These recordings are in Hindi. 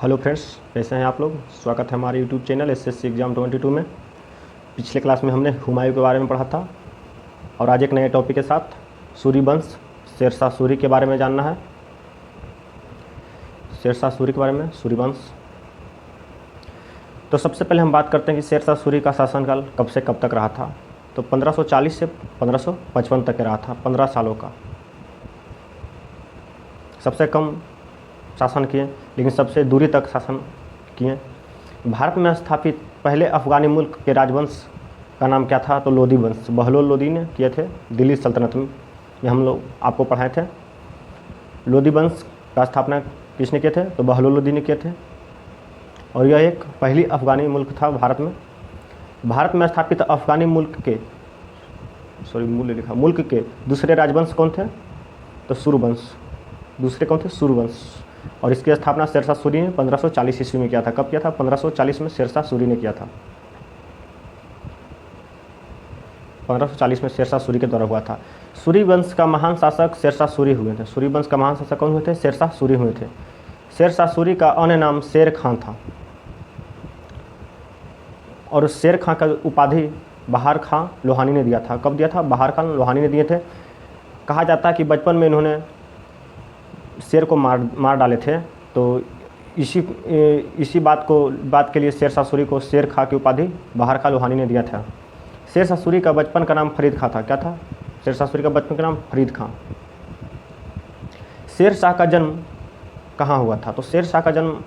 हेलो फ्रेंड्स, कैसे हैं आप लोग। स्वागत है हमारे यूट्यूब चैनल एसएससी एग्ज़ाम 22 में। पिछले क्लास में हमने हुमायूं के बारे में पढ़ा था और आज एक नए टॉपिक के साथ सूर्यवंश शेरशाह सूरी के बारे में जानना है। शेरशाह सूरी के बारे में, सूर्यवंश। तो सबसे पहले हम बात करते हैं कि शेरशाह सूरी का शासनकाल कब से कब तक रहा था। तो 1540 से 1555 तक रहा था, 15 सालों का। सबसे कम शासन किए लेकिन सबसे दूरी तक शासन किए। भारत में स्थापित पहले अफ़गानी मुल्क के राजवंश का नाम क्या था? तो लोदी वंश, बहलोल लोदी ने किए थे दिल्ली सल्तनत में। ये हम लोग आपको पढ़ाए थे। लोदी वंश का स्थापना किसने किए थे? तो बहलोल लोदी ने किए थे और यह एक पहली अफ़गानी मुल्क था भारत में। भारत में स्थापित अफ़गानी मुल्क के दूसरे राजवंश कौन थे? तो सूर्यवंश। दूसरे कौन थे? सूर्यवंश। और इसकी स्थापना शेरशाह सूरी ने 1540 ईस्वी में किया था। कब किया था? 1540 में शेरशाह सूरी ने किया था। 1540 में शेरशाह सूरी के द्वारा हुआ था। सूरी वंश का महान शासक शेरशाह सूरी हुए थे। सूरी वंश का महान शासक कौन हुए थे? शेरशाह सूरी हुए थे। शेरशाह सूरी का अन्य नाम शेर खां था और शेर खां का उपाधि बहार खां लोहानी ने दिया था। कब दिया था? बहार खां लोहानी ने दिए थे। कहा जाता है कि बचपन में इन्होंने शेर को मार डाले थे, तो इसी बात के लिए शेरशाह सूरी को शेर खां की उपाधि बहार खां लोहानी ने दिया था। शेरशाह सूरी का बचपन का नाम फरीद खां था। क्या था? शेरशाह सूरी का बचपन का नाम फरीद खां। शेरशाह का जन्म कहाँ हुआ था? तो शेरशाह का जन्म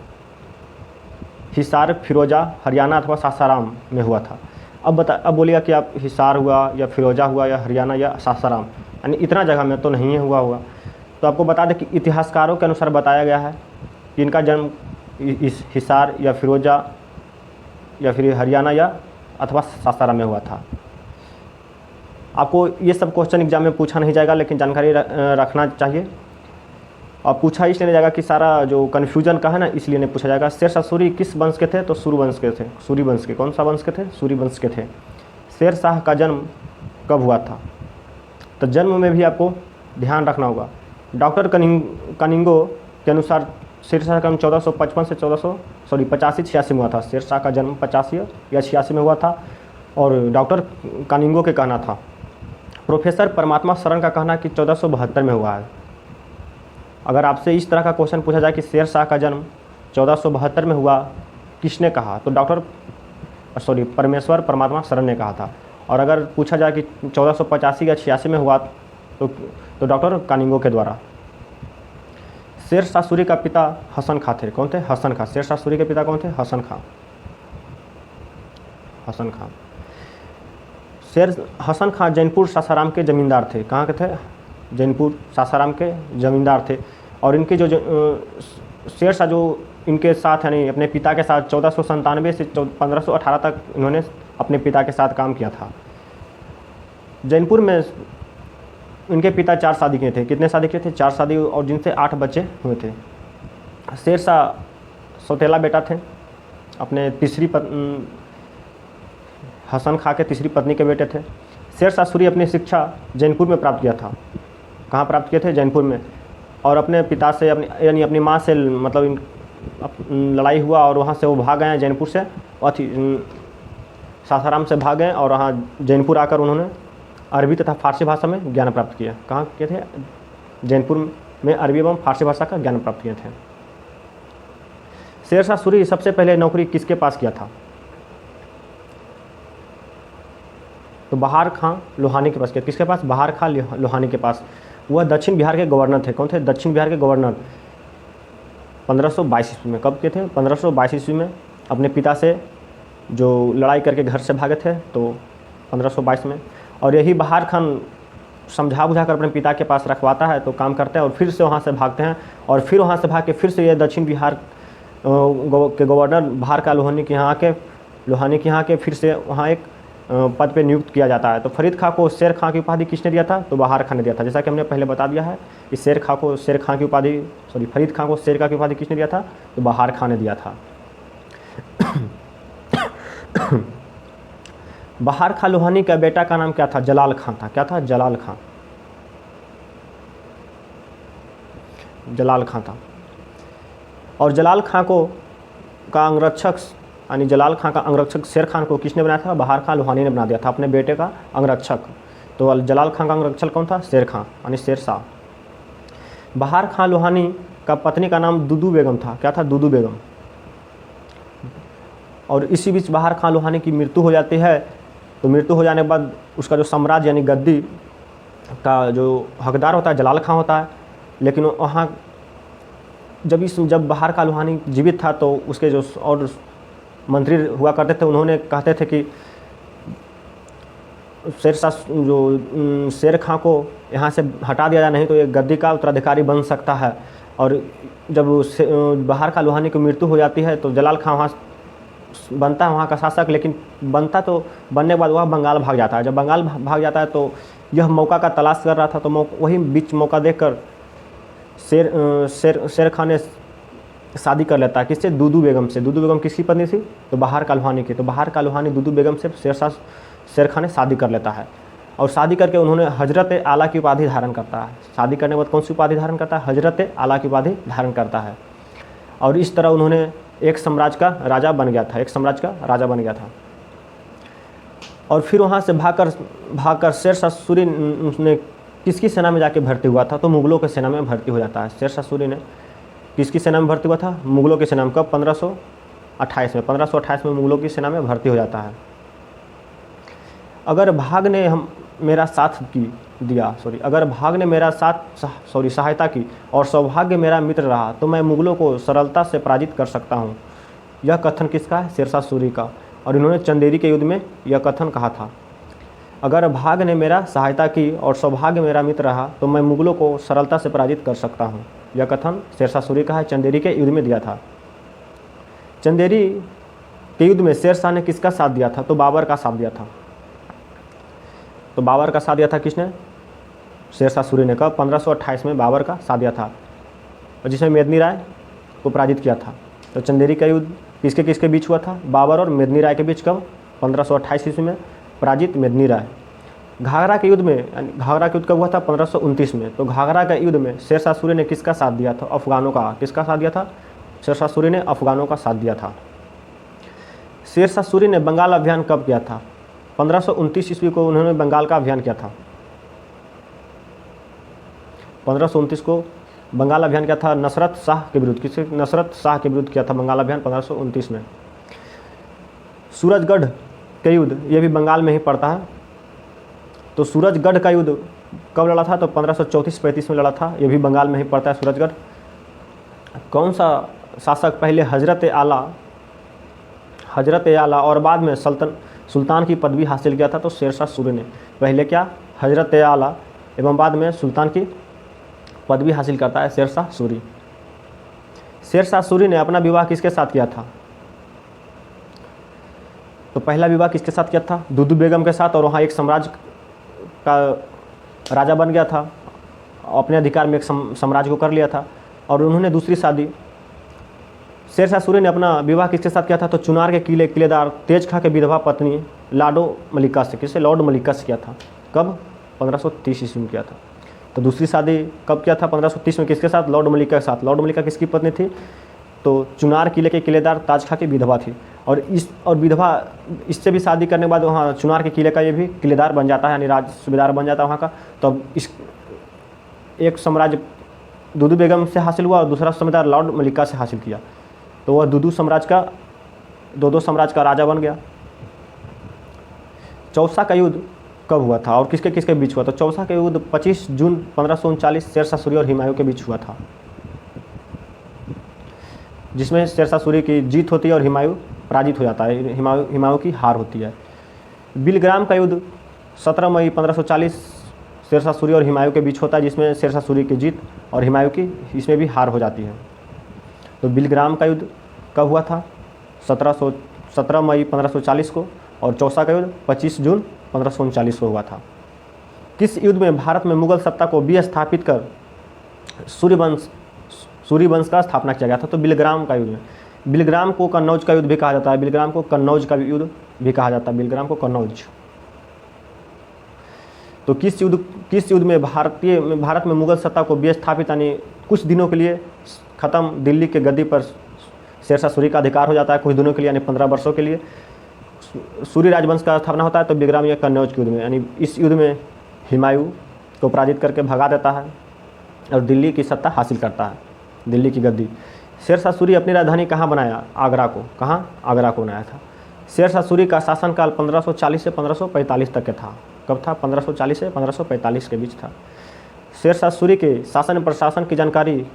हिसार, फिरोजा, हरियाणा अथवा सासाराम में हुआ था। अब बोलिएगा कि आप हिसार हुआ या फिरोजा हुआ या हरियाणा या सासाराम, यानी इतना जगह में तो नहीं हुआ होगा। तो आपको बता दें कि इतिहासकारों के अनुसार बताया गया है कि इनका जन्म इस हिसार या फिरोजा या फिर हरियाणा या अथवा सासाराम में हुआ था। आपको ये सब क्वेश्चन एग्जाम में पूछा नहीं जाएगा, लेकिन जानकारी रखना चाहिए। और पूछा इसलिए नहीं जाएगा कि सारा जो कन्फ्यूजन का है ना, इसलिए नहीं पूछा जाएगा। शेरशाह सूरी किस वंश के थे? तो सूर्यवंश के थे। सूर्यवंश के। कौन सा वंश के थे? सूर्यवंश के थे। शेरशाह का जन्म कब हुआ था? तो जन्म में भी आपको ध्यान रखना होगा। डॉक्टर कनिंगो के अनुसार शेरशाह का जन्म 1455 से 85-86 में हुआ था। शेरशाह का जन्म 85 या 86 में हुआ था और डॉक्टर कनिंगो के कहना था। प्रोफेसर परमात्मा शरण का कहना कि 1472 में हुआ है। अगर आपसे इस तरह का क्वेश्चन पूछा जाए कि शेरशाह का जन्म 1472 में हुआ, किसने कहा? तो परमेश्वर परमात्मा शरण ने कहा था। और अगर पूछा जाए कि 1485 या 86 में हुआ तो डॉक्टर कानिंगो के द्वारा। शेरशाह सूरी का पिता हसन खां थे। कौन थे? हसन खां। शेरशाह सूरी के पिता कौन थे? हसन खां। हसन खां जैनपुर सासाराम के जमींदार थे। कहाँ के थे? जैनपुर सासाराम के जमींदार थे। और इनके जो शेरशाह जो इनके साथ यानी अपने पिता के साथ 1497 से 1518 तक इन्होंने अपने पिता के साथ काम किया था। जैनपुर में इनके पिता 4 शादी किए थे। कितने शादी किए थे? 4 शादी, और जिनसे 8 बच्चे हुए थे। शेरशाह सौतेला बेटा थे। अपने हसन खां के तीसरी पत्नी के बेटे थे। शेरशाह सूरी अपनी शिक्षा जैनपुर में प्राप्त किया था। कहाँ प्राप्त किए थे? जैनपुर में। और अपने पिता से यानी अपनी माँ से मतलब लड़ाई हुआ और वहाँ से वो भाग गए जैनपुर से, सासाराम से भाग गए और वहाँ जैनपुर आकर उन्होंने अरबी तथा फारसी भाषा में ज्ञान प्राप्त किया। कहाँ किए थे? जैनपुर में अरबी एवं फारसी भाषा का ज्ञान प्राप्त किए थे। शेरशाह सूरी सबसे पहले नौकरी किसके पास किया था? तो बहार खां लोहानी के पास किया। किसके पास? बहार खां लोहानी के पास। वह दक्षिण बिहार के गवर्नर थे। कौन थे? दक्षिण बिहार के गवर्नर। 1522 ईस्वी में। कब के थे? 1522 ईस्वी में। अपने पिता से जो लड़ाई करके घर से भागे थे, तो 1522 में। और यही बहार खान समझा बुझा कर अपने पिता के पास रखवाता है, तो काम करते हैं और फिर से वहाँ से भागते हैं। और फिर वहाँ से भाग के फिर से ये दक्षिण बिहार के गवर्नर बहार खां लोहानी के यहाँ के फिर से वहाँ एक पद पे नियुक्त किया जाता है। तो फरीद खां को शेर खां की उपाधि किसने दिया था? तो बहार खां ने दिया था। जैसा कि हमने पहले बता दिया है कि फरीद खां को शेर खां की उपाधि किसने दिया था? तो बहार खां ने दिया था। बहार खां लोहानी का बेटा का नाम क्या था? जलाल खां था। क्या था? जलाल खां था। और जलाल खां को का अंगरक्षक यानी जलाल खां का अंगरक्षक शेर खान को किसने बनाया था? बहार खां लोहानी ने बना दिया था, अपने बेटे का अंगरक्षक। तो जलाल खां का अंगरक्षक कौन था? शेर खां यानी शेर शाह। बहार खां लोहानी का पत्नी का नाम दुदू बेगम था। क्या था? दुदू बेगम। और इसी बीच बहार खां लोहानी की मृत्यु हो जाती है। तो मृत्यु हो जाने के बाद उसका जो साम्राज्य यानी गद्दी का जो हकदार होता है जलाल खां होता है। लेकिन वहाँ जब बहार खां लोहानी जीवित था तो उसके जो और मंत्री हुआ करते थे उन्होंने कहते थे कि शेर खां को यहाँ से हटा दिया जाए, नहीं तो ये गद्दी का उत्तराधिकारी बन सकता है। और जब बहार खां लोहानी की मृत्यु हो जाती है तो जलाल खां वहाँ बनता है वहाँ का शासक। लेकिन बनने के बाद वह बंगाल भाग जाता है। जब बंगाल भाग जाता है तो यह मौका का तलाश कर रहा था, तो वही बीच मौका देखकर शेर खान ने शादी कर लेता है। किससे? दुदू बेगम से। दुदू बेगम किसकी पत्नी थी? तो बहार खां लोहानी की। तो बहार खां लोहानी दुदू बेगम से शेर खान ने शादी कर लेता है। और शादी करके उन्होंने हजरत आला की उपाधि धारण करता है। शादी करने के बाद कौन सी उपाधि धारण करता है? हजरत आला की उपाधि धारण करता है। और इस तरह उन्होंने एक साम्राज्य का राजा बन गया था, एक साम्राज्य का राजा बन गया था। और फिर वहाँ से भागकर शेरशाह सूरी ने किसकी सेना में जाके भर्ती हुआ था? तो मुगलों की सेना में भर्ती हो जाता है। शेरशाह सूरी ने किसकी सेना में भर्ती हुआ था? मुगलों की सेना में। कब? 1528 में। 1528 में मुगलों की सेना में भर्ती हो जाता है। अगर भाग ने मेरा साथ सहायता की और सौभाग्य मेरा मित्र रहा तो मैं मुगलों को सरलता से पराजित कर सकता हूँ। यह कथन किसका है? शेरशाह सूरी का। और इन्होंने चंदेरी के युद्ध में यह कथन कहा था। अगर भाग ने मेरा सहायता की और सौभाग्य मेरा मित्र रहा तो मैं मुगलों को सरलता से पराजित कर सकता हूँ। यह कथन शेरशाह सूरी का है, चंदेरी के युद्ध में दिया था। चंदेरी के युद्ध में शेरशाह ने किसका साथ दिया था? तो बाबर का साथ दिया था। तो बाबर का साथ दिया था किसने? शेरशाह सूरी ने। कब? 1528 में बाबर का साथ दिया था, और जिसमें मेदिनी राय को पराजित किया था। तो चंदेरी का युद्ध किसके किसके बीच हुआ था? बाबर और मेदिनी राय के बीच। कब? 1528 ईस्वी में। पराजित मेदिनी राय। घाघरा के युद्ध कब हुआ था? 1529 में। तो घाघरा के युद्ध में शेरशाह सूरी ने किसका साथ दिया था? अफगानों का। किसका साथ दिया था? शेरशाह सूरी ने अफगानों का साथ दिया था। शेरशाह सूरी ने बंगाल अभियान कब किया था? 1529 ईस्वी को उन्होंने बंगाल का अभियान किया था। 1529 को बंगाल अभियान किया था नसरत शाह के विरुद्ध। किसके? नसरत शाह के विरुद्ध किया था बंगाल अभियान 1529 में। सूरजगढ़ के युद्ध ये भी बंगाल में ही पड़ता है। तो सूरजगढ़ का युद्ध कब लड़ा था? तो 1534-35 में लड़ा था। ये भी बंगाल में ही पड़ता है सूरजगढ़। कौन सा शासक पहले हजरत आला और बाद में सुल्तान की पदवी हासिल किया था? तो शेरशाह सूरी ने। पहले क्या? हजरत आला एवं बाद में सुल्तान की पदवी हासिल करता है शेरशाह सूरी। शेरशाह सूरी ने अपना विवाह किसके साथ किया था? तो पहला विवाह किसके साथ किया था? दुदू बेगम के साथ। और वहाँ एक साम्राज्य का राजा बन गया था, अपने अधिकार में एक साम्राज्य को कर लिया था। और उन्होंने दूसरी शादी शेरशाह सूरी ने अपना विवाह किसके साथ किया था? तो चुनार के किलेदार तेज खां के विधवा पत्नी लाडो मलिका से। किससे? लॉर्ड मलिका से किया था। कब? 1530 ईस्वी में किया था। तो दूसरी शादी कब किया था? 1530 में। किसके साथ? लॉर्ड मलिका के साथ। लॉर्ड मलिका किसकी पत्नी थी? तो चुनार किले के किलेदार ताज खां की विधवा थी। और विधवा इससे भी शादी करने के बाद वहाँ चुनार के किले का ये भी किलेदार बन जाता है, यानी राज सूबेदार बन जाता है वहाँ का। तो इस एक साम्राज्य दुदू बेगम से हासिल हुआ और दूसरा साम्राज्य लॉर्ड मलिका से हासिल किया। तो वह दो साम्राज्य का राजा बन गया। चौसा का युद्ध कब हुआ था और किसके किसके बीच हुआ? तो चौसा का युद्ध 25 जून 1539 शेरशाह सूरी और हुमायूं के बीच हुआ था, जिसमें शेरशाह सूरी की जीत होती है और हुमायूं पराजित हो जाता है, हुमायूं की हार होती है। बिलग्राम का युद्ध 17 मई 1540 शेरशाह सूरी और हुमायूं के बीच होता है, जिसमें शेरशाह सूरी की जीत और हुमायूं की इसमें भी हार हो जाती है। तो बिलग्राम का युद्ध कब हुआ था? 17 मई 1540 को। और चौसा का युद्ध 25 जून 1539 को हुआ था। किस युद्ध में भारत में मुगल सत्ता को विस्थापित कर सूरी वंश का स्थापना किया गया था? तो बिलग्राम का युद्ध में। बिलग्राम को कन्नौज का युद्ध भी कहा जाता है। बिलग्राम को कन्नौज का युद्ध भी कहा जाता है। बिलग्राम को कन्नौज। तो किस युद्ध में भारत में मुगल सत्ता को विस्थापित यानी कुछ दिनों के लिए ख़त्म दिल्ली के गद्दी पर शेरशाह सूरी का अधिकार हो जाता है कुछ दिनों के लिए, यानी 15 वर्षों के लिए। सूरी राजवंश का स्थापना होता है तो बिग्राम या कन्नौज के युद्ध में, यानी इस युद्ध में हुमायूं को पराजित करके भगा देता है और दिल्ली की सत्ता हासिल करता है, दिल्ली की गद्दी। शेरशाह सूरी अपनी राजधानी कहाँ बनाया? आगरा को। कहाँ? आगरा को बनाया था। शेरशाह सूरी का शासनकाल 1540 से 1545 तक का था। कब था? 1540 से 1545 के बीच था। शेरशाह सूरी के शासन प्रशासन की जानकारी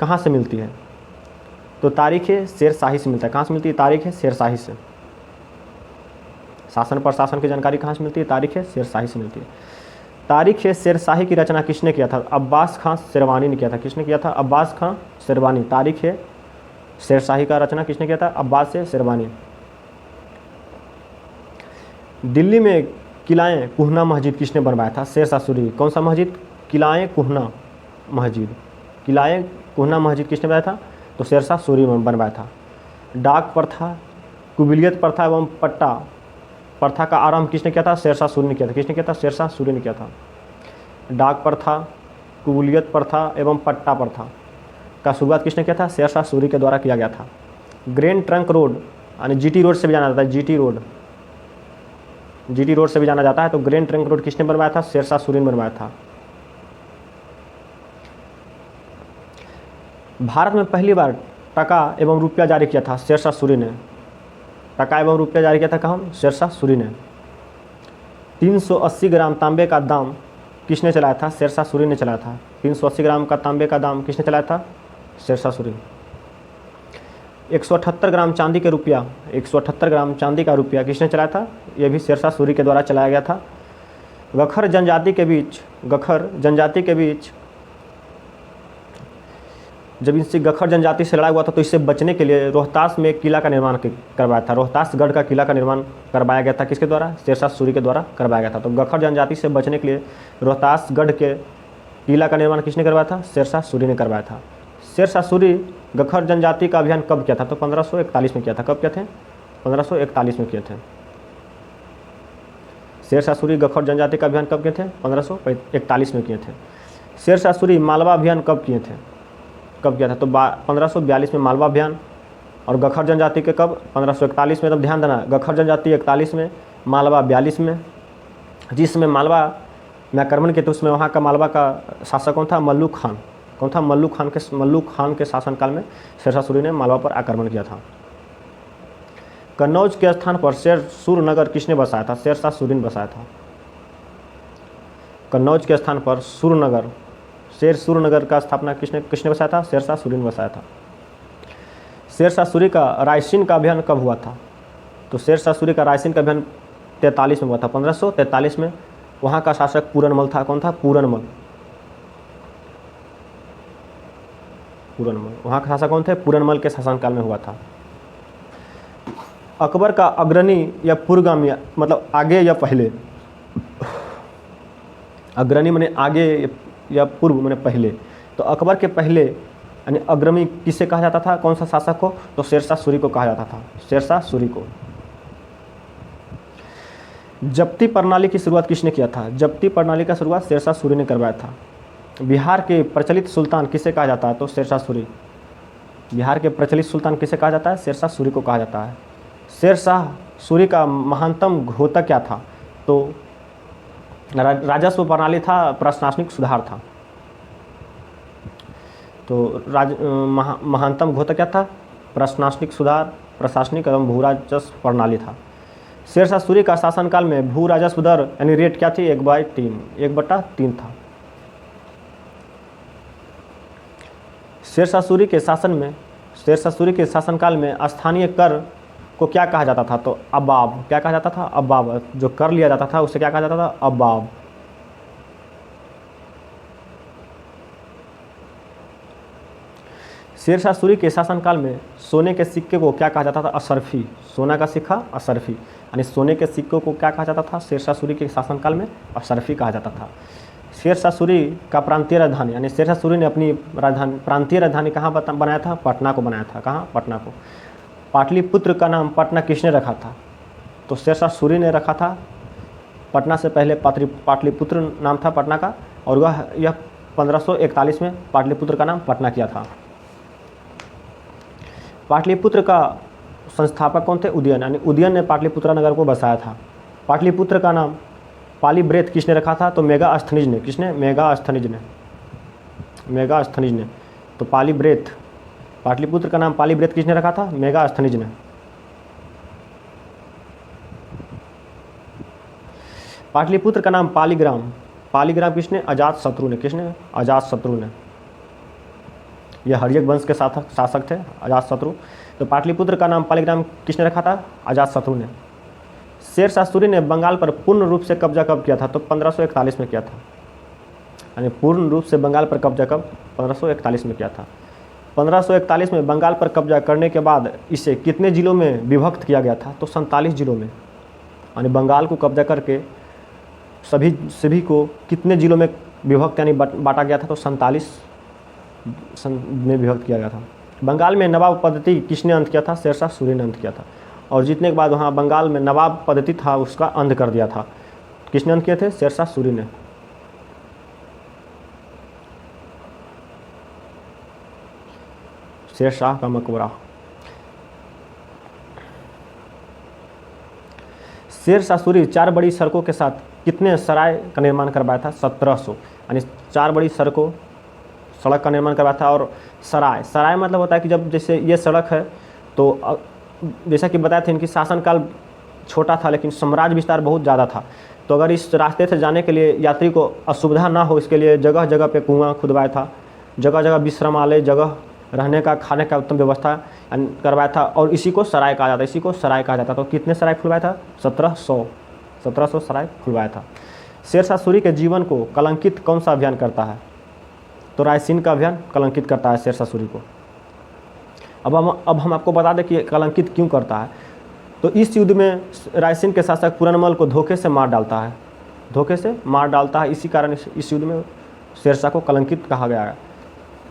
कहाँ से मिलती है? तो तारीख शेरशाही से मिलता है। कहाँ से मिलती है? तारीख शेरशाही से। शासन प्रशासन की जानकारी कहाँ से मिलती है? तारीख शेरशाही से मिलती है। तारीख शेरशाही की रचना किसने किया था? अब्बास खां शेरवानी ने किया था। किसने किया था? अब्बास खां शेरवानी। तारीख शेरशाही का रचना किसने किया था? अब्बास शेरवानी। दिल्ली में किलाए कुहना मस्जिद किसने बनवाया था? शेरशाह सूरी। कौन सा मस्जिद? किलाए कुहना मस्जिद। किलाए कुहना मस्जिद किसने बनाया था? तो शेरशाह सूरी ने बनवाया था। डाक प्रथा, कुबिलियत प्रथा एवं पट्टा प्रथा का आरंभ किसने किया था? शेरशाह सूरी ने किया था। किसने किया था? शेरशाह सूरी ने किया था। डाक प्रथा, कुबिलियत प्रथा एवं पट्टा प्रथा का शुरुआत किसने किया था? शेरशाह सूरी के द्वारा किया गया था। ग्रैंड ट्रंक रोड यानी जीटी रोड से भी जाना जाता है, जीटी रोड से भी जाना जाता है, तो ग्रैंड ट्रंक रोड किसने बनवाया था? शेरशाह सूरी ने बनवाया था। भारत में पहली बार टका एवं रुपया जारी किया था शेरशाह सूरी ने। टका एवं रुपया जारी किया था कौन? शेरशाह सूरी ने। 380 ग्राम तांबे का दाम किसने चलाया था? शेरशाह सूरी ने चलाया था। 380 ग्राम का तांबे का दाम किसने चलाया था? शेरशाह सूरी। 178 ग्राम चांदी के रुपया, 178 ग्राम चांदी का रुपया किसने चलाया था? यह भी शेरशाह सूरी के द्वारा चलाया गया था। गखर जनजाति के बीच जब इनसे गखर जनजाति से लड़ाई हुआ था तो इससे बचने के लिए रोहतास में एक किला का निर्माण करवाया था। रोहतासगढ़ का किला का निर्माण करवाया गया था। किसके द्वारा? शेरशाह सूरी के द्वारा करवाया गया था। तो गखर जनजाति से बचने के लिए रोहतासगढ़ के किला का निर्माण किसने करवाया था? शेरशाह सूरी ने करवाया था। शेरशाह सूरी गखर जनजाति का अभियान कब किया था? तो 1541 में किया था। कब किए थे? 1541 में किए थे। शेरशाह सूरी गखर जनजाति का अभियान कब किए थे? 1541 में किए थे। शेरशाह सूरी मालवा अभियान कब किए थे? कब किया था? तो 1542 में मालवा अभियान। और गखर जनजाति के कब? 1541 में। तब ध्यान देना, गखर जनजाति 41 में, मालवा 42 में। जिसमें मालवा में आक्रमण किए थे उसमें वहाँ का मालवा का शासक कौन था? मल्लू खान। कौन था? मल्लू खान के शासनकाल में शेरशाह सूरी ने मालवा पर आक्रमण किया था। कन्नौज के स्थान पर सूरनगर किसने बसाया था? शेरशाह सूरी ने बसाया था। कन्नौज के स्थान पर सूरनगर का स्थापना किसने बसाया था? शेरशाह सूरी ने बसाया था। शेरशाह सूरी का रायसीन का अभियान कब हुआ था? तो शेरशाह सूरी का रायसीन का अभियान 43 में हुआ था। 1543 में। वहाँ का शासक पूरनमल था। कौन था? पूरनमल। वहाँ का शासक कौन थे? पूरनमल के शासनकाल में हुआ था। अकबर का अग्रणी या पूर्वगामी मतलब आगे या पहले? अग्रणी माने आगे या पूर्व माने पहले। तो अकबर के पहले यानी अग्रणी किसे कहा जाता था? कौन सा शासक को? तो शेरशाह सूरी को कहा जाता था। शेरशाह सूरी को। जब्ती प्रणाली की शुरुआत किसने किया था? जब्ती प्रणाली का शुरुआत शेरशाह सूरी ने करवाया था। बिहार के प्रचलित सुल्तान किसे कहा जाता है? तो शेरशाह सूरी। बिहार के प्रचलित सुल्तान किसे कहा जाता है? शेरशाह सूरी को कहा जाता है। शेरशाह सूरी का महानतम घोतक क्या था? तो राजस्व प्रणाली था, प्रशासनिक सुधार था। तो महानतम घोतक क्या था? प्रशासनिक सुधार, प्रशासनिक एवं भू राजस्व प्रणाली था। शेरशाह सूरी का शासनकाल में भू राजस्व दर यानी रेट क्या थी? 1/3 था। शेरशाह सूरी के शासनकाल में स्थानीय कर को क्या कहा जाता था? तो अबाब। क्या कहा जाता था? अबाब। जो कर लिया जाता था उसे क्या कहा जाता था? अबाब। शेरशाह सूरी के शासनकाल में सोने के सिक्के को क्या कहा जाता था? असरफी। सोना का सिक्का असरफी, यानी सोने के सिक्कों को क्या कहा जाता था? शेरशाह सूरी के शासनकाल में असरफी कहा जाता था। शेरशाह सूरी का प्रांतीय राजधानी यानी शेरशाह सूरी ने अपनी प्रांतीय राजधानी कहाँ बनाया था? पटना को बनाया था। कहाँ? पटना को। पाटलिपुत्र का नाम पटना किसने रखा था? तो शेरशाह सूरी ने रखा था। पटना से पहले पाटलिपुत्र नाम था पटना का, और यह 1541 में पाटलिपुत्र का नाम पटना किया था। पाटलिपुत्र का संस्थापक कौन थे? उदयन, यानी उदयन ने पाटलिपुत्र नगर को बसाया था। पाटलिपुत्र का नाम पालीब्रेत किसने रखा था? तो मेगास्थनीज ने। किसने? मेगास्थनीज ने। मेगास्थनीज ने। तो पालीब्रेत, पाटलिपुत्र का नाम पालीब्रेत किसने रखा था? मेगास्थनीज ने। पाटलिपुत्र का नाम पालीग्राम, पालीग्राम किसने? अजातशत्रु ने। किसने? अजातशत्रु ने। यह हर्यक वंश के शासक थे अजातशत्रु। तो पाटलिपुत्र का नाम पालीग्राम किसने रखा था? अजातशत्रु ने। शेरशाह सूरी ने बंगाल पर पूर्ण रूप से कब्जा कब किया था? तो 1541 में किया था। यानी पूर्ण रूप से बंगाल पर कब्जा कब? 1541 में किया था। 1541 में बंगाल पर कब्जा करने के बाद इसे कितने जिलों में विभक्त किया गया था? तो 47 जिलों में। यानी बंगाल को कब्जा करके सभी को कितने जिलों में विभक्त यानी बांटा गया था? तो 47 में विभक्त किया गया था। बंगाल में नवाब पद्धति किसने अंत किया था? शेरशाह सूरी ने अंत किया था। और जीतने के बाद वहाँ बंगाल में नवाब पद्धति था उसका अंत कर दिया था। किसने अंत किए थे? शेरशाह सूरी ने। शेरशाह का मकबरा। शेरशाह सूरी 4 बड़ी सड़कों के साथ कितने सराय का निर्माण करवाया था? 1700। यानी 4 बड़ी सड़क का निर्माण करवाया था। और सराय मतलब होता है कि जब जैसे ये सड़क है तो जैसा कि बताया था इनकी शासनकाल छोटा था लेकिन साम्राज्य विस्तार बहुत ज़्यादा था। तो अगर इस रास्ते से जाने के लिए यात्री को असुविधा ना हो इसके लिए जगह जगह पे कुआं खुदवाया था, जगह जगह विश्रामालय, जगह रहने का खाने का उत्तम व्यवस्था करवाया था। और इसी को सराय कहा जाता है, इसी को सराय कहा जाता। तो कितने सराय खुलवाया था? 1700 सराय खुलवाया था। शेरशाह सूरी के जीवन को कलंकित कौन सा अभियान करता है? तो रायसीन का अभियान कलंकित करता है शेरशाह सूरी को। अब हम आपको बता दें कि कलंकित क्यों करता है। तो इस युद्ध में रायसीन के शासक पूरनमल को धोखे से मार डालता है, धोखे से मार डालता है। इसी कारण इस युद्ध में शेरशाह को कलंकित कहा गया है,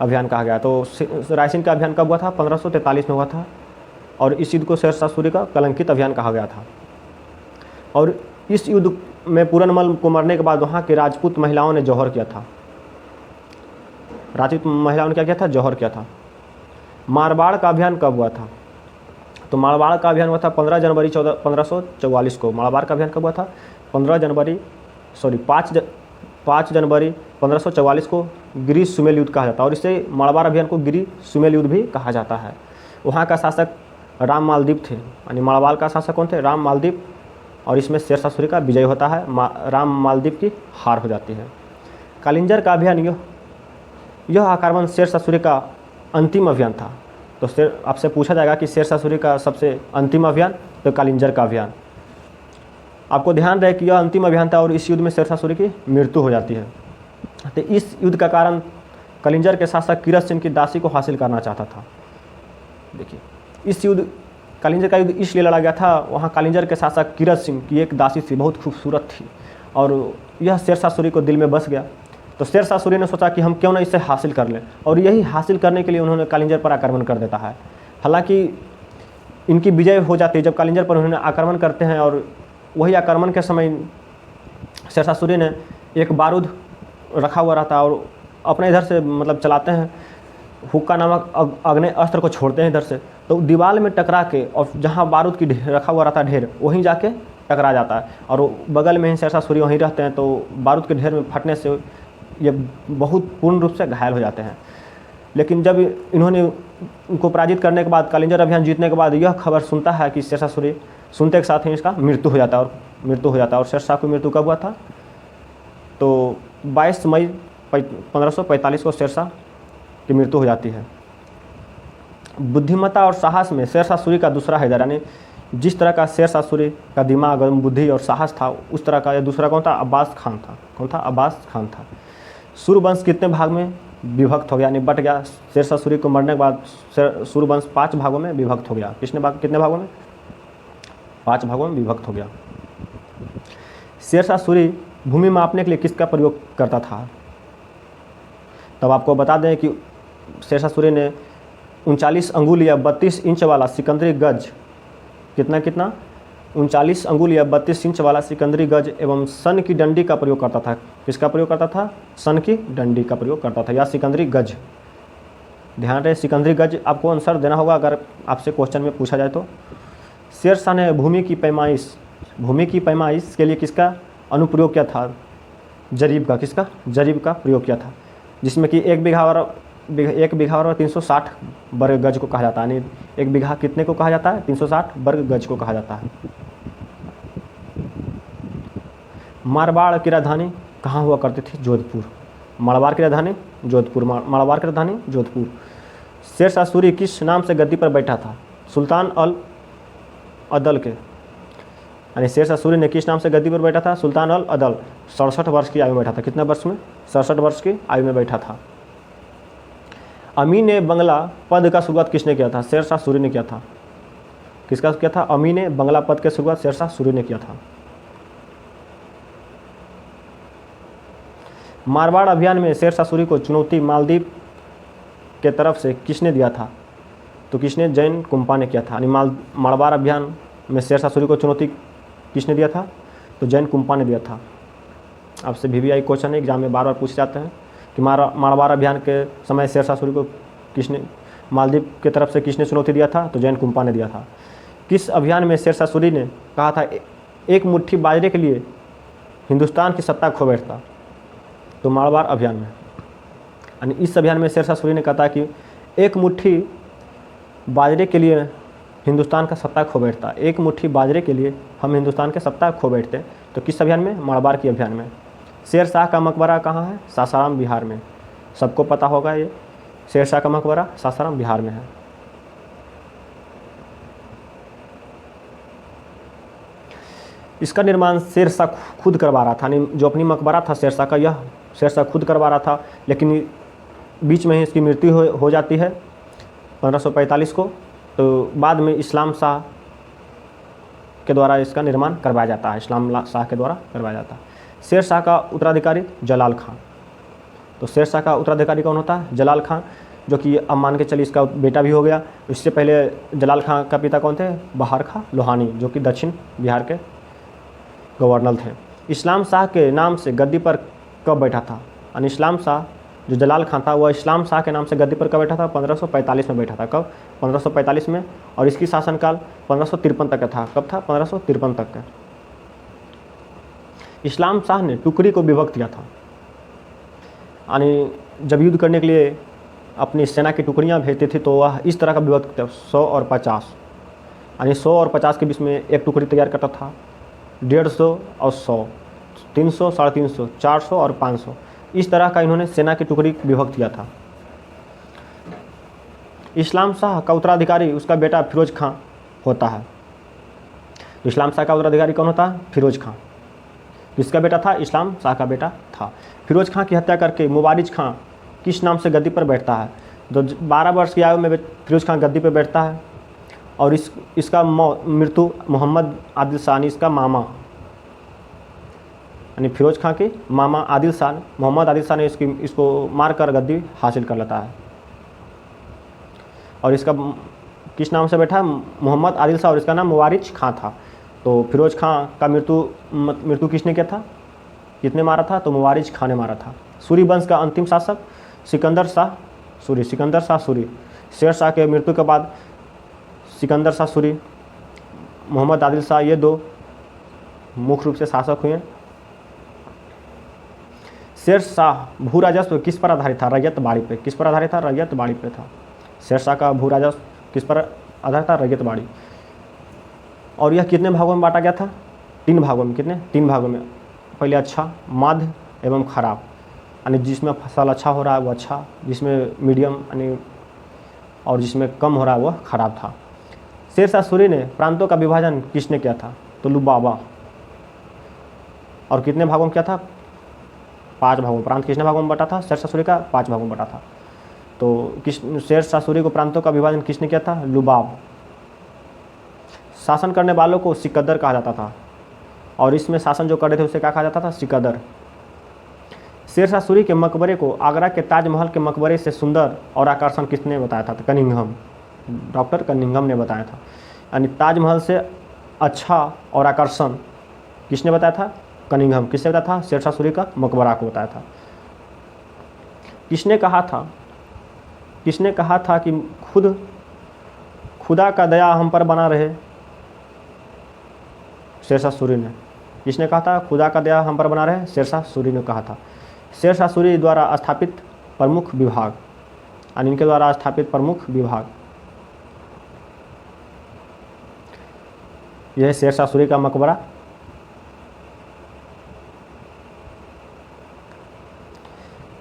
अभियान कहा गया। तो रायसीन का अभियान कब हुआ था? 1543 में हुआ था। और इस युद्ध को शेरशाह सूरी का कलंकित अभियान कहा गया था। और इस युद्ध में पूरनमल को मरने के बाद वहाँ के राजपूत महिलाओं ने जौहर किया था। राजपूत महिलाओं ने क्या किया था? जौहर किया था। मारवाड़ का अभियान कब हुआ था? तो मारवाड़ का अभियान हुआ था 15 जनवरी 1544 को। मारवाड़ का अभियान कब हुआ था? 5 जनवरी 1544 को गिरी सुमेल युद्ध कहा जाता है। और इसे मारवाड़ अभियान को गिरी सुमेल युद्ध भी कहा जाता है। वहाँ का शासक राम मालदीप थे। यानी मारवाड़ का शासक कौन थे? राम मालदीप। और इसमें शेरशाह सूरी का विजय होता है, राम मालदीप की हार हो जाती है। कालिंजर का अभियान यह आक्रमण शेरशाह सूरी का अंतिम अभियान था। तो आपसे पूछा जाएगा कि शेरशाह सूरी का सबसे अंतिम अभियान, तो कालिंजर का अभियान। आपको ध्यान रहे कि यह अंतिम अभियान था और इस युद्ध में शेरशाह सूरी की मृत्यु हो जाती है। तो इस युद्ध का कारण कालिंजर के शासक कीरत सिंह की दासी को हासिल करना चाहता था। देखिए, इस युद्ध कालिंजर का युद्ध इसलिए लड़ा गया था, वहाँ कालिंजर के शासक कीरत सिंह की एक दासी थी, बहुत खूबसूरत थी। और यह शेरशाह सूरी को दिल में बस गया। तो शेरशाह सूरी ने सोचा कि हम क्यों ना इसे हासिल कर लें। और यही हासिल करने के लिए उन्होंने कालिंजर पर आक्रमण कर देता है। हालांकि इनकी विजय हो जाती है जब कालिंजर पर उन्होंने आक्रमण करते हैं। और वही आक्रमण के समय शेरशाह सूरी ने एक बारूद रखा हुआ रहता है और अपने इधर से मतलब चलाते हैं, हुक्का नामक अग्नि अस्त्र को छोड़ते हैं इधर से, तो दीवार में टकरा के और जहाँ बारूद की रखा हुआ रहता है ढेर, वहीं जाके टकरा जाता है। और बगल में ही शेरशाह सूरी वहीं रहते हैं। तो बारूद के ढेर में फटने से ये बहुत पूर्ण रूप से घायल हो जाते हैं। लेकिन जब इन्होंने उनको पराजित करने के बाद, कालिंजर अभियान जीतने के बाद यह खबर सुनता है कि शेरशाह सूरी, सुनते के साथ ही इसका मृत्यु हो जाता है। और शेरशाह की मृत्यु कब हुआ था? तो 22 मई 1545 को शेरशाह की मृत्यु हो जाती है। बुद्धिमत्ता और साहस में शेरशाह सूरी का दूसरा हैदर, यानी जिस तरह का शेरशाह सूरी का दिमाग और बुद्धि और साहस था, उस तरह का यह दूसरा कौन था? अब्बास खान था। कौन था? अब्बास खान था। सूरवंश कितने भाग में विभक्त हो गया, यानी बट गया? शेरशाह सूरी को मरने के बाद सूरवंश 5 भागों में विभक्त हो गया। कितने भागों में? 5 भागों में विभक्त हो गया। शेरशाह सूरी भूमि मापने के लिए किसका प्रयोग करता था? तब आपको बता दें कि शेरशाह सूरी ने 39 अंगुल या 32 इंच वाला सिकंदरी गज, कितना 39 अंगुल या 32 इंच वाला सिकंदरी गज एवं सन की डंडी का प्रयोग करता था। किसका प्रयोग करता था? सन की डंडी का प्रयोग करता था या सिकंदरी गज। ध्यान रहे, सिकंदरी गज आपको आंसर देना होगा अगर आपसे क्वेश्चन में पूछा जाए तो। शेर शाह ने भूमि की पैमाइश के लिए किसका अनुप्रयोग किया था? जरीब का। किसका? जरीब का प्रयोग किया था, जिसमें कि एक बीघा बराबर 360 वर्ग गज को कहा जाता है। यानी एक बीघा कितने को कहा जाता है? 360 वर्ग गज को कहा जाता है। मारवाड़ की राजधानी कहाँ हुआ करती थी? जोधपुर। मारवाड़ की राजधानी जोधपुर। मारवाड़ की राजधानी जोधपुर। शेर शाह सूरी किस नाम से गद्दी पर बैठा था? सुल्तान अल अदल के। यानी शेर शाह सूरी ने किस नाम से गद्दी पर बैठा था? सुल्तान अल अदल। 67 वर्ष की आयु में बैठा था। कितने वर्ष में? 67 वर्ष की आयु में बैठा था। अमीन बंगला पद का शुरुआत किसने किया था? शेर शाह सूरी ने किया था। किसका किया था? अमीन बंगला पद की शुरुआत शेर शाह सूरी ने किया था। मारवाड़ अभियान में शेर शाह सूरी को चुनौती मालदीव के तरफ से किसने दिया था? तो किसने? जैन कुंपा ने किया था। यानी मारवाड़ अभियान में शेर शाह सूरी को चुनौती किसने दिया था? तो जैन कुंपा ने दिया था। आपसे VVI क्वेश्चन है, एग्जाम में बार बार पूछे जाते हैं कि मारवाड़ अभियान के समय शेर शाह सूरी को किसने, मालदीव की तरफ से किसने चुनौती दिया था? तो जैन कुंपा ने दिया था। किस अभियान में शेर शाह सूरी ने कहा था एक मुट्ठी बाजरे के लिए हिंदुस्तान की सत्ता खो बैठता? तो मारवाड़ अभियान में। यानी इस अभियान में शेर शाह सूरी ने कहा था कि एक मुट्ठी बाजरे के लिए हिंदुस्तान का सत्ता खो बैठता। एक मुट्ठी बाजरे के लिए हम हिंदुस्तान के सत्ता खो बैठते। तो किस अभियान में? मारवाड़ की अभियान में। शेर शाह का मकबरा कहाँ है? सासाराम बिहार में। सबको पता होगा ये, शेर शाह का मकबरा सासाराम बिहार में है। इसका निर्माण शेर शाह खुद करवा रहा था। यानी जो अपनी मकबरा था शेर शाह का, यह शेर शाह खुद करवा रहा था, लेकिन बीच में ही इसकी मृत्यु हो जाती है 1545 को। तो बाद में इस्लाम शाह के द्वारा इसका निर्माण करवाया जाता है। इस्लाम शाह के द्वारा करवाया जाता है। शेर शाह का उत्तराधिकारी जलाल खां। तो शेर शाह का उत्तराधिकारी कौन होता है? जलाल खां, जो कि अब मान के चलिए इसका बेटा भी हो गया। इससे पहले जलाल खां का पिता कौन थे? बहार खां लोहानी, जो कि दक्षिण बिहार के गवर्नर थे। इस्लाम शाह के नाम से गद्दी पर कब बैठा था? यानी इस्लाम शाह जो जलाल खां था वह इस्लाम शाह के नाम से गद्दी पर कब बैठा था? 1545 में बैठा था। कब? 1545 में। और इसकी शासनकाल 1553 तक का था। कब था? 1553 तक का। इस्लाम शाह ने टुकड़ी को विभक्त किया था। यानी जब युद्ध करने के लिए अपनी सेना की टुकड़ियाँ भेजते थे तो वह इस तरह का विभक्त किया, 100 और 50। यानी 100 और 50 के बीच में एक टुकड़ी तैयार करता था। 150 और 100, 300, 350, 400 और 500, इस तरह का इन्होंने सेना की टुकड़ी विभक्त किया था। इस्लाम शाह का उत्तराधिकारी उसका बेटा फिरोज खां होता है। तो इस्लाम शाह का उत्तराधिकारी कौन होता है? फिरोज खां। किसका बेटा था? इस्लाम शाह का बेटा था। फिरोज खां की हत्या करके मुबारिज खां किस नाम से गद्दी पर बैठता है? तो 12 वर्ष की आयु में फिरोज खां गद्दी पर बैठता है। और इसका मृत्यु मोहम्मद आदिल शाह, इसका मामा, यानी फिरोज खां के मामा आदिल शाह, मोहम्मद आदिल शाह ने इसको मारकर गद्दी हासिल कर लेता है। और इसका किस नाम से बैठा? मोहम्मद आदिल शाह, और इसका नाम मुबारिज खां था। तो फिरोज खां का मृत्यु किसने किया था? किसने मारा था? तो मुबारिज खां ने मारा था। सूरी वंश का अंतिम शासक सिकंदर शाह सूरी। सिकंदर शाह सूरी। शेर शाह के मृत्यु के बाद सिकंदर शाह सूरी, मोहम्मद आदिल शाह, ये दो मुख्य रूप से शासक हुए। शेर शाह भू राजस्व किस पर आधारित था? रैयत बाड़ी पे। किस पर आधारित था? रैयत बाड़ी पे था। शेर शाह का भू राजस्व किस पर आधारित था? रैयत बाड़ी। और यह कितने भागों में बांटा गया था? 3 भागों में। कितने? 3 भागों में। पहले अच्छा, मध्य एवं खराब। यानी जिसमें फसल अच्छा हो रहा है वो अच्छा, जिसमें मीडियम यानी और जिसमें कम हो रहा है वह खराब था। शेर शाह सूरी ने प्रांतों का विभाजन किसने किया था? तो लुबाबा। और कितने भागों में किया था? 5 भागों। प्रांत कितने भागों में बटा था? शेर शाह सूरी का 5 भागों में बटा था। तो शेर शाह सूरी को प्रांतों का विभाजन किसने किया था? लुबाब। शासन करने वालों को सिकंदर कहा जाता था। और इसमें शासन जो कर रहे थे उसे क्या कहा जाता था? सिकंदर। शेर शाह सूरी के मकबरे को आगरा के ताजमहल के मकबरे से सुंदर और आकर्षण किसने बताया था? कनिंघम। डॉक्टर कनिंघम ने बताया था। यानी ताजमहल से अच्छा और आकर्षण किसने बताया था? कनिंघम। किसने बताया था? शेर शाह सूरी का मकबरा को बताया था। किसने कहा था किसने कहा था कि खुदा का दया हम पर बना रहे? शेरशाह सूरी ने। किसने कहा था खुदा का दया हम पर बना रहे? शेरशाह सूरी ने कहा था। शेरशाह सूरी द्वारा स्थापित प्रमुख विभाग, यानी इनके द्वारा स्थापित प्रमुख विभाग, यह है शेरशाह सूरी का मकबरा।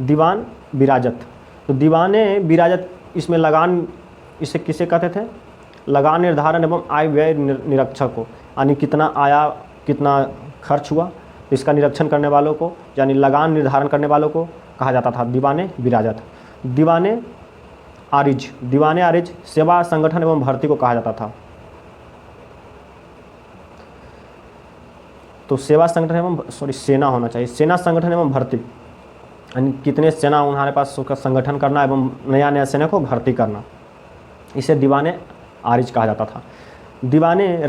दीवान विराजत, तो दीवाने विराजत इसमें लगान, इसे किसे कहते थे? लगान निर्धारण एवं आय व्यय निरीक्षक को, यानी कितना आया कितना खर्च हुआ, तो इसका निरीक्षण करने वालों को यानी लगान निर्धारण करने वालों को कहा जाता था दीवाने विराजत। दीवाने आरिज सेवा संगठन एवं भर्ती को कहा जाता था। तो सेवा संगठन एवं सेना होना चाहिए, सेना संगठन एवं भर्ती, यानी कितने सेना उन्होंने पास उसका संगठन करना एवं नया सेना को भर्ती करना, इसे दीवाने आरिज कहा जाता था। दीवाने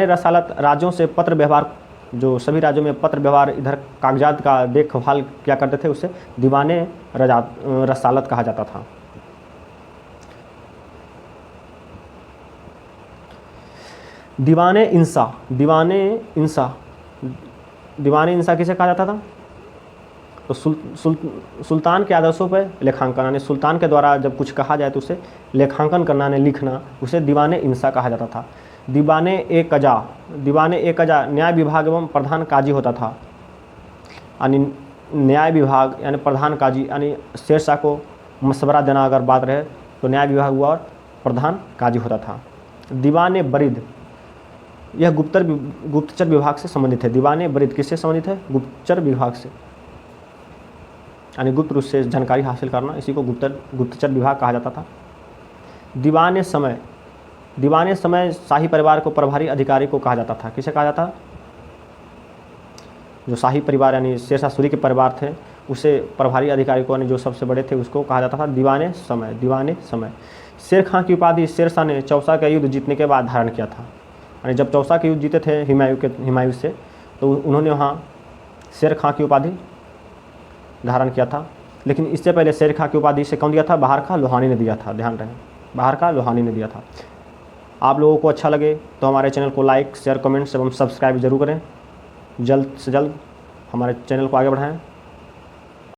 रसालत राज्यों से पत्र व्यवहार, जो सभी राज्यों में पत्र व्यवहार इधर कागजात का देखभाल क्या करते थे, उसे दीवाने रसालत कहा जाता था। दीवाने इंसा किसे कहा जाता था? तो सुल्तान के आदर्शों पर लेखांकन, यानी सुल्तान के द्वारा जब कुछ कहा जाए तो उसे लेखांकन करना यानी लिखना, उसे दीवाने इंसा कहा जाता था। दीवाने ए कजा न्याय विभाग एवं प्रधान काजी होता था, यानी न्याय विभाग यानी प्रधान काजी, यानी शेरशाह को मशवरा देना अगर बात रहे तो न्याय विभाग हुआ और प्रधान काजी होता था। दीवाने बरीद, यह गुप्तचर विभाग से संबंधित है। दीवाने बरीद किससे संबंधित है? गुप्तचर विभाग से, यानी गुप्त रूप से जानकारी हासिल करना, इसी को गुप्तचर विभाग कहा जाता था। दीवाने समय शाही परिवार को प्रभारी अधिकारी को कहा जाता था। किसे कहा जाता? जो शाही परिवार यानी शेरशाह सूरी के परिवार थे, उसे प्रभारी अधिकारी को, यानी जो सबसे बड़े थे, उसको कहा जाता था दीवाने समय। शेर खां की उपाधि शेरशाह ने चौसा का युद्ध जीतने के बाद धारण किया था, यानी जब चौसा के युद्ध जीते थे हुमायूं से, तो उन्होंने वहाँ शेर खां की उपाधि धारण किया था। लेकिन इससे पहले शेर खां की उपाधि से कौन दिया था? बाहर का लोहानी ने दिया था। ध्यान रहे, बाहर का लोहानी ने दिया था। आप लोगों को अच्छा लगे तो हमारे चैनल को लाइक, शेयर, कमेंट्स एवं सब्सक्राइब जरूर करें। जल्द से जल्द हमारे चैनल को आगे बढ़ाएं।